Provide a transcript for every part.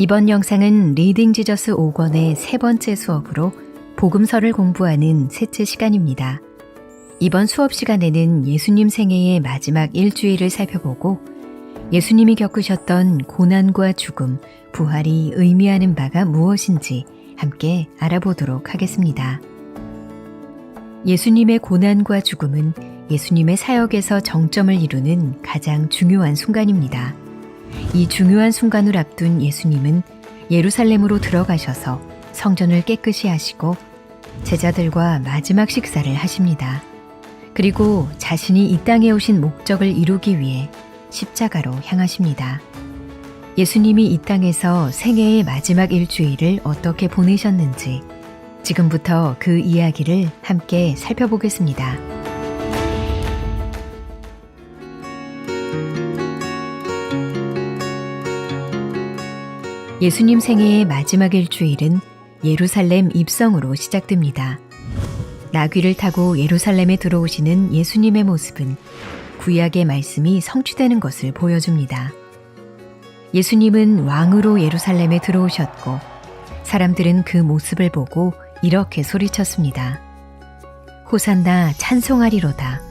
이번 영상은 리딩 지저스 5권의 세 번째 수업으로 복음서를 공부하는 셋째 시간입니다. 이번 수업 시간에는 예수님 생애의 마지막 일주일을 살펴보고 예수님이 겪으셨던 고난과 죽음, 부활이 의미하는 바가 무엇인지 함께 알아보도록 하겠습니다. 예수님의 고난과 죽음은 예수님의 사역에서 정점을 이루는 가장 중요한 순간입니다. 이 중요한 순간을 앞둔 예수님은 예루살렘으로 들어가셔서 성전을 깨끗이 하시고 제자들과 마지막 식사를 하십니다. 그리고 자신이 이 땅에 오신 목적을 이루기 위해 십자가로 향하십니다. 예수님이 이 땅에서 생애의 마지막 일주일을 어떻게 보내셨는지 지금부터 그 이야기를 함께 살펴보겠습니다. 예수님 생애의 마지막 일주일은 예루살렘 입성으로 시작됩니다. 나귀를 타고 예루살렘에 들어오시는 예수님의 모습은 구약의 말씀이 성취되는 것을 보여줍니다. 예수님은 왕으로 예루살렘에 들어오셨고 사람들은 그 모습을 보고 이렇게 소리쳤습니다. 호산나 찬송하리로다.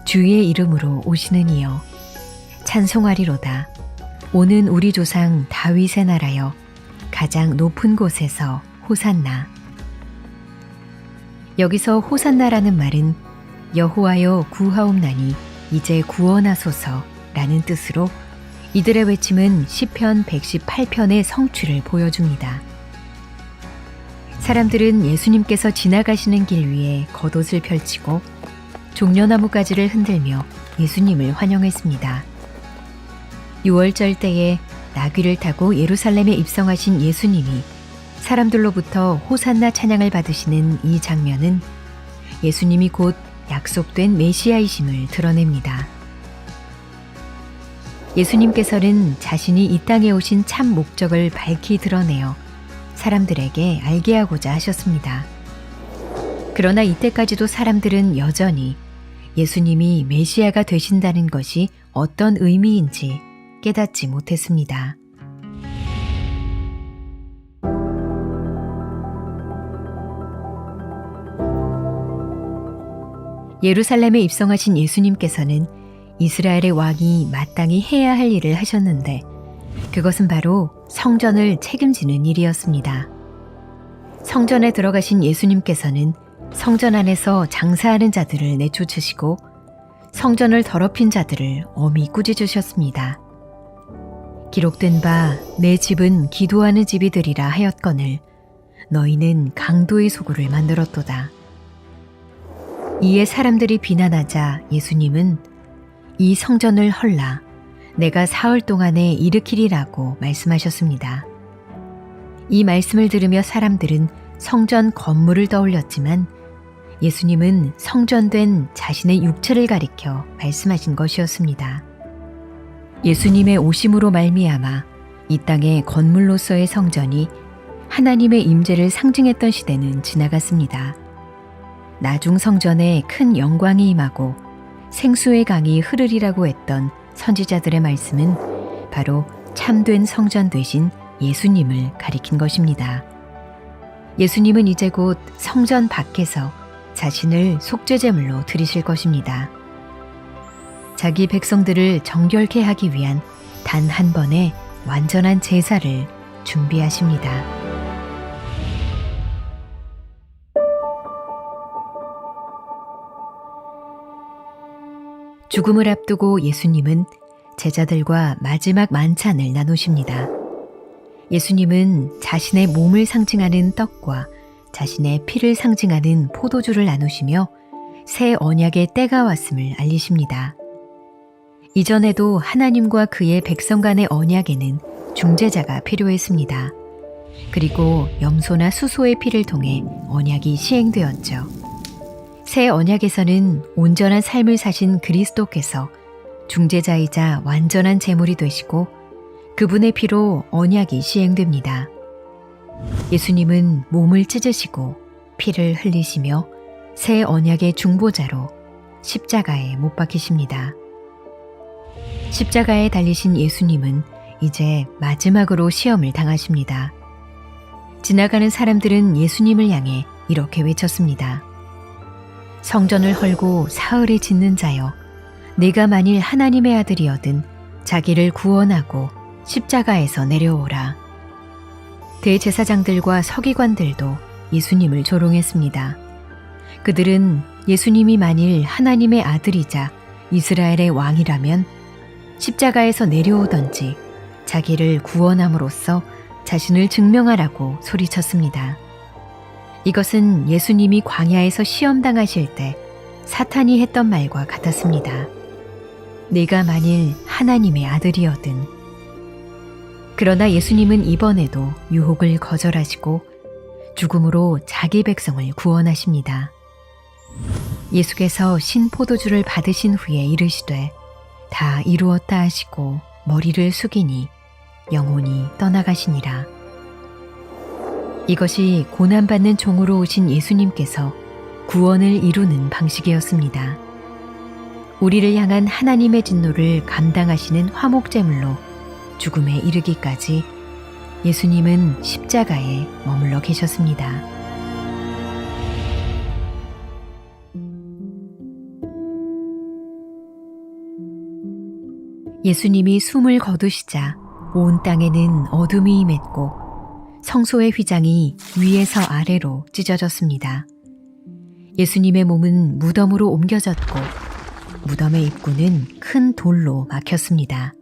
주의 이름으로 오시는 이여. 찬송하리로다. 오는 우리 조상 다윗의 나라여. 가장 높은 곳에서 호산나. 여기서 호산나라는 말은 여호와여 구하옵나니 이제 구원하소서라는 뜻으로 이들의 외침은 시편 118편의 성취를 보여줍니다. 사람들은 예수님께서 지나가시는 길 위에 겉옷을 펼치고 종려나무 가지를 흔들며 예수님을 환영했습니다. 6월절 때에 나귀를 타고 예루살렘에 입성하신 예수님이 사람들로부터 호산나 찬양을 받으시는 이 장면은 예수님이 곧 약속된 메시아이심을 드러냅니다. 예수님께서는 자신이 이 땅에 오신 참 목적을 밝히 드러내어 사람들에게 알게 하고자 하셨습니다. 그러나 이때까지도 사람들은 여전히 예수님이 메시아가 되신다는 것이 어떤 의미인지 깨닫지 못했습니다. 예루살렘에 입성하신 예수님께서는 이스라엘의 왕이 마땅히 해야 할 일을 하셨는데 그것은 바로 성전을 책임지는 일이었습니다. 성전에 들어가신 예수님께서는 성전 안에서 장사하는 자들을 내쫓으시고 성전을 더럽힌 자들을 엄히 꾸짖으셨습니다. 기록된 바 내 집은 기도하는 집이 되리라 하였거늘 너희는 강도의 소굴을 만들었도다. 이에 사람들이 비난하자 예수님은 이 성전을 헐라 내가 사흘 동안에 일으키리라고 말씀하셨습니다. 이 말씀을 들으며 사람들은 성전 건물을 떠올렸지만 예수님은 성전된 자신의 육체를 가리켜 말씀하신 것이었습니다. 예수님의 오심으로 말미암아 이 땅의 건물로서의 성전이 하나님의 임재를 상징했던 시대는 지나갔습니다. 나중 성전에 큰 영광이 임하고 생수의 강이 흐르리라고 했던 선지자들의 말씀은 바로 참된 성전 되신 예수님을 가리킨 것입니다. 예수님은 이제 곧 성전 밖에서 자신을 속죄제물로 드리실 것입니다. 자기 백성들을 정결케 하기 위한 단 한 번의 완전한 제사를 준비하십니다. 죽음을 앞두고 예수님은 제자들과 마지막 만찬을 나누십니다. 예수님은 자신의 몸을 상징하는 떡과 자신의 피를 상징하는 포도주를 나누시며 새 언약의 때가 왔음을 알리십니다. 이전에도 하나님과 그의 백성 간의 언약에는 중재자가 필요했습니다. 그리고 염소나 수소의 피를 통해 언약이 시행되었죠. 새 언약에서는 온전한 삶을 사신 그리스도께서 중재자이자 완전한 제물이 되시고 그분의 피로 언약이 시행됩니다. 예수님은 몸을 찢으시고 피를 흘리시며 새 언약의 중보자로 십자가에 못 박히십니다. 십자가에 달리신 예수님은 이제 마지막으로 시험을 당하십니다. 지나가는 사람들은 예수님을 향해 이렇게 외쳤습니다. 성전을 헐고 사흘에 짓는 자여, 네가 만일 하나님의 아들이어든 자기를 구원하고 십자가에서 내려오라. 대제사장들과 서기관들도 예수님을 조롱했습니다. 그들은 예수님이 만일 하나님의 아들이자 이스라엘의 왕이라면 십자가에서 내려오던지 자기를 구원함으로써 자신을 증명하라고 소리쳤습니다. 이것은 예수님이 광야에서 시험당하실 때 사탄이 했던 말과 같았습니다. 네가 만일 하나님의 아들이어든. 그러나 예수님은 이번에도 유혹을 거절하시고 죽음으로 자기 백성을 구원하십니다. 예수께서 신포도주를 받으신 후에 이르시되 다 이루었다 하시고 머리를 숙이니 영혼이 떠나가시니라. 이것이 고난받는 종으로 오신 예수님께서 구원을 이루는 방식이었습니다. 우리를 향한 하나님의 진노를 감당하시는 화목제물로 죽음에 이르기까지 예수님은 십자가에 머물러 계셨습니다. 예수님이 숨을 거두시자 온 땅에는 어둠이 임했고 성소의 휘장이 위에서 아래로 찢어졌습니다. 예수님의 몸은 무덤으로 옮겨졌고 무덤의 입구는 큰 돌로 막혔습니다.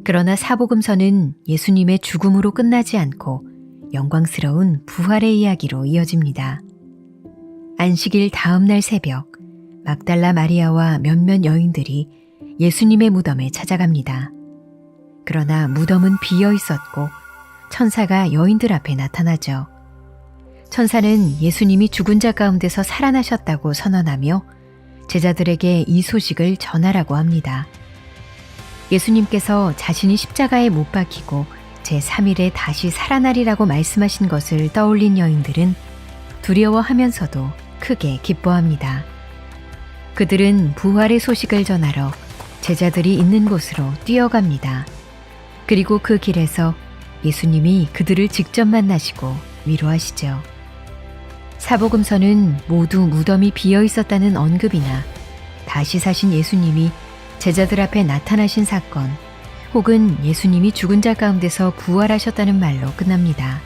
그러나 사복음서는 예수님의 죽음으로 끝나지 않고 영광스러운 부활의 이야기로 이어집니다. 안식일 다음 날 새벽, 막달라 마리아와 몇몇 여인들이 예수님의 무덤에 찾아갑니다. 그러나 무덤은 비어 있었고 천사가 여인들 앞에 나타나죠. 천사는 예수님이 죽은 자 가운데서 살아나셨다고 선언하며 제자들에게 이 소식을 전하라고 합니다. 예수님께서 자신이 십자가에 못 박히고 제3일에 다시 살아나리라고 말씀하신 것을 떠올린 여인들은 두려워하면서도 크게 기뻐합니다. 그들은 부활의 소식을 전하러 제자들이 있는 곳으로 뛰어갑니다. 그리고 그 길에서 예수님이 그들을 직접 만나시고 위로하시죠. 사복음서는 모두 무덤이 비어 있었다는 언급이나 다시 사신 예수님이 제자들 앞에 나타나신 사건 혹은 예수님이 죽은 자 가운데서 부활하셨다는 말로 끝납니다.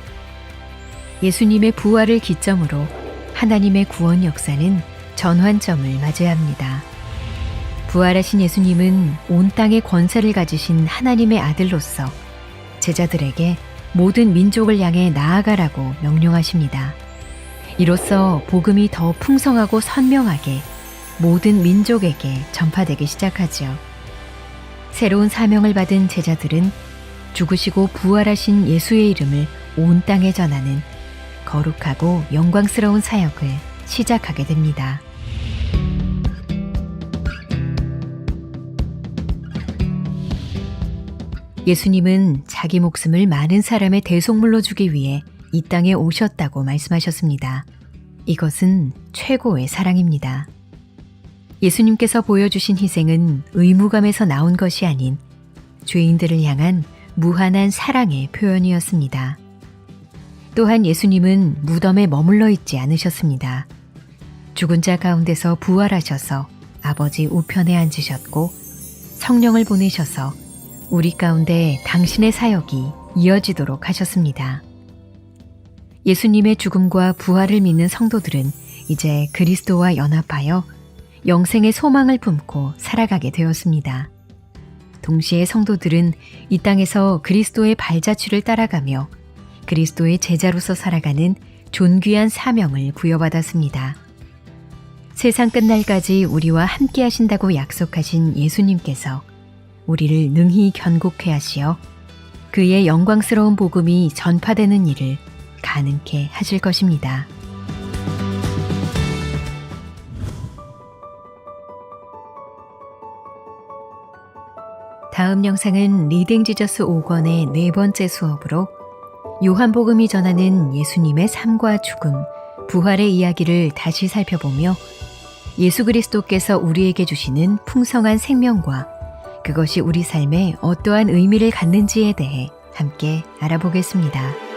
예수님의 부활을 기점으로 하나님의 구원 역사는 전환점을 맞이해야 합니다. 부활하신 예수님은 온 땅의 권세를 가지신 하나님의 아들로서 제자들에게 모든 민족을 향해 나아가라고 명령하십니다. 이로써 복음이 더 풍성하고 선명하게 모든 민족에게 전파되기 시작하죠. 새로운 사명을 받은 제자들은 죽으시고 부활하신 예수의 이름을 온 땅에 전하는 거룩하고 영광스러운 사역을 시작하게 됩니다. 예수님은 자기 목숨을 많은 사람의 대속물로 주기 위해 이 땅에 오셨다고 말씀하셨습니다. 이것은 최고의 사랑입니다. 예수님께서 보여주신 희생은 의무감에서 나온 것이 아닌 죄인들을 향한 무한한 사랑의 표현이었습니다. 또한 예수님은 무덤에 머물러 있지 않으셨습니다. 죽은 자 가운데서 부활하셔서 아버지 우편에 앉으셨고 성령을 보내셔서 우리 가운데 당신의 사역이 이어지도록 하셨습니다. 예수님의 죽음과 부활을 믿는 성도들은 이제 그리스도와 연합하여 영생의 소망을 품고 살아가게 되었습니다. 동시에 성도들은 이 땅에서 그리스도의 발자취를 따라가며 그리스도의 제자로서 살아가는 존귀한 사명을 부여받았습니다. 세상 끝날까지 우리와 함께 하신다고 약속하신 예수님께서 우리를 능히 견고케 하시어 그의 영광스러운 복음이 전파되는 일을 가능케 하실 것입니다. 다음 영상은 리딩 지저스 5권의 네 번째 수업으로 요한복음이 전하는 예수님의 삶과 죽음, 부활의 이야기를 다시 살펴보며 예수 그리스도께서 우리에게 주시는 풍성한 생명과 그것이 우리 삶에 어떠한 의미를 갖는지에 대해 함께 알아보겠습니다.